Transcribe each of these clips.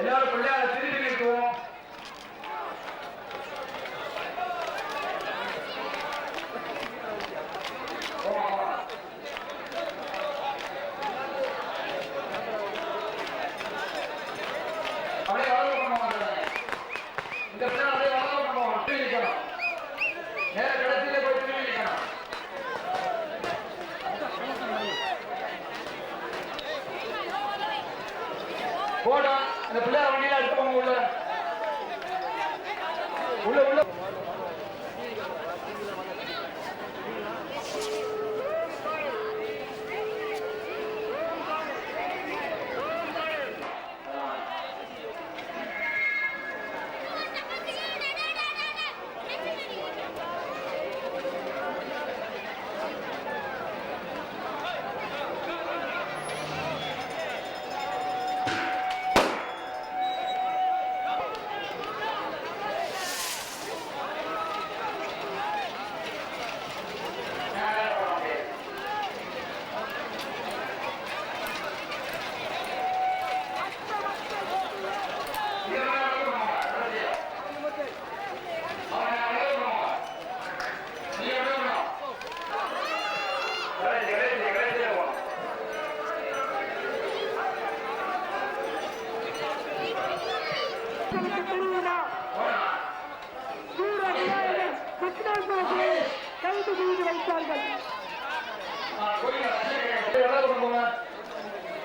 எல்லாரும் பிள்ளையார திரும்பி நிற்குவோம். போடா இந்த பிள்ளையார வண்டியில எடுத்து போங்க உள்ள உள்ள உள்ள.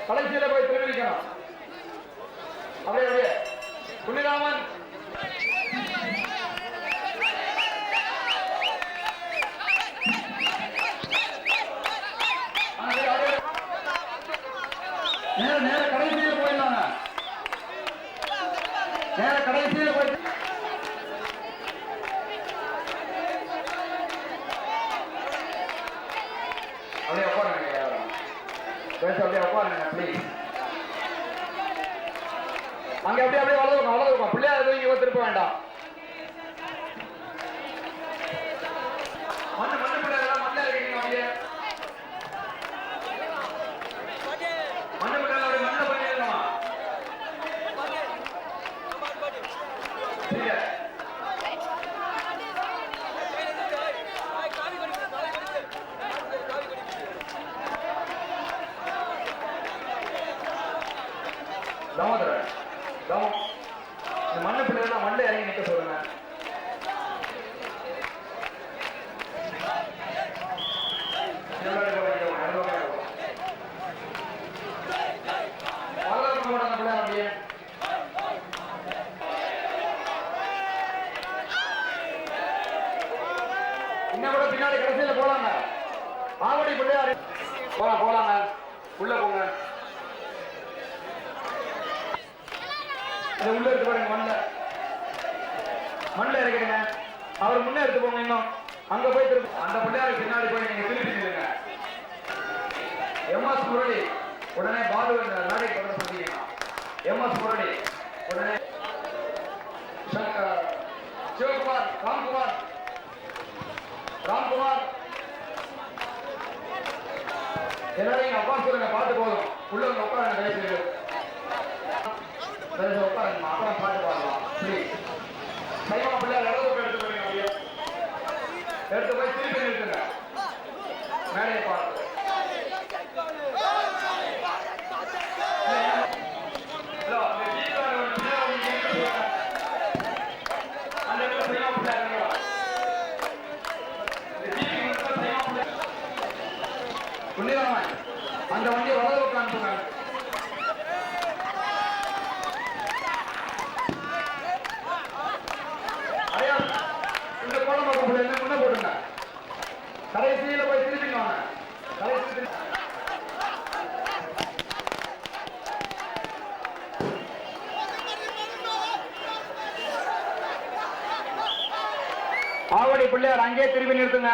கடைசியில போய் தெரிவிக்கணும். அப்படியே அப்படியே புண்ணிராமன் நேர நேர கடைசியில போயிடலாங்க. நேர கடைசியில போய் அப்படியே உட்காருங்க. அப்படியே உட்காருங்க ப்ளீஸ். அங்க அப்படியே அப்படியே வளர்ந்துருக்கும் பிள்ளையார் இங்க திருப்ப வேண்டாம். மண்ணு மண்ணு பிள்ளையார் மண்ணா இருக்கீங்க. அப்படியே மண்ணு பிள்ளையார் அப்படியே மண்ணை பண்ணிடணுமா? சரியா தாமோதரன் இந்த மண்ணு பிள்ளைகள் மண்ணை இறங்கி நிற்க சொல்லுங்க. இன்னும் கூட பின்னாடி கடைசியில போலாங்க. ஆவடி பிள்ளையாரு போலாங்க. உள்ள போங்க. உள்ள எடுத்து பாருங்க. மண்ணில் இறக்கிடுங்க. அவர் முன்னே எடுத்து போங்க. இன்னும் அங்க போய் திரும்ப அந்த பிள்ளையாருக்கு பின்னாடி போய் நீங்க திருப்பி நில்லுங்க. எம்எஸ் முரளி உடனே பாலு நாடை தொடர்ந்து சொன்னீங்கன்னா எம்எஸ் முரளி உடனே சிவகுமார் ராம்குமார் எல்லாரையும் அப்பா சொல்லுங்க. பார்த்து போதும். உள்ள உட்காருங்க. தயவுசெய்து உட்காருங்க. அப்புறம் பாட்டு பாடலாம். சைவா பிள்ளையார் இடது எடுத்து போறீங்க. எடுத்து போய் திருப்பி நிறுத்துங்க. மேடையை பார்த்து புண்ணியராமன் அந்த வண்டியை வலது பக்கம் அனுப்புங்க. இந்த கோலம் பக்கம் என்ன முன்ன போட்டுங்க. கடைசியில போய் திருப்பிங்க. கடைசி ஆவடி பிள்ளையார் அங்கே திரும்பி நிறுத்துங்க.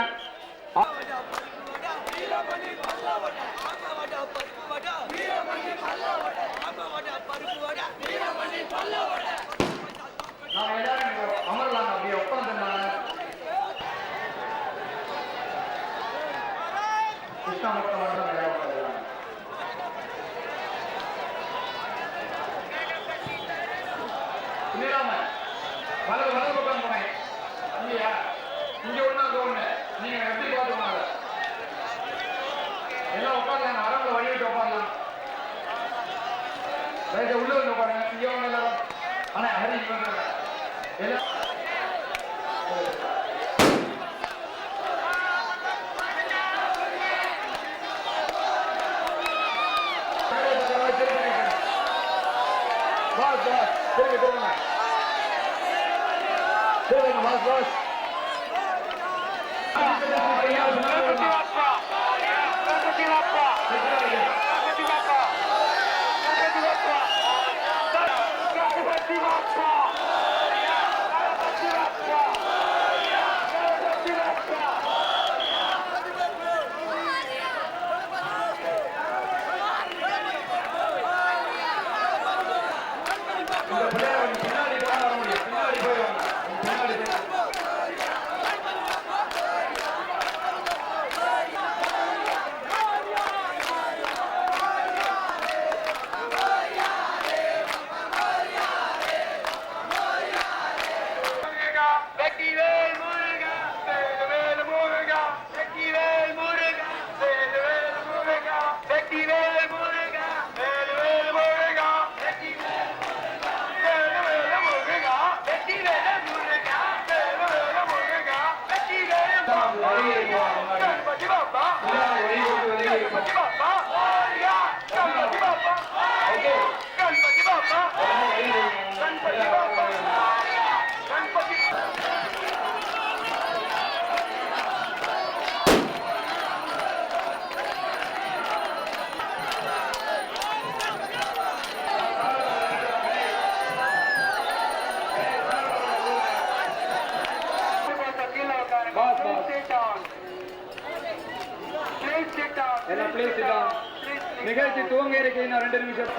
நாங்க எல்லாரும் அமரலாம். அப்படியே உட்காந்துருந்தாங்க. கிருஷ்ணா மட்டும் ரைட் உள்ள வந்து பாருங்க சியோன் எல்லாரும் அண்ணா ஹரி வந்துருங்க எல்லாம் பாஸ் பாஸ் திரும்பி திரும்ப திரும்ப பாஸ் பாஸ் நிகழ்ச்சி துவங்க இருக்கு இன்னும் 2 நிமிஷம்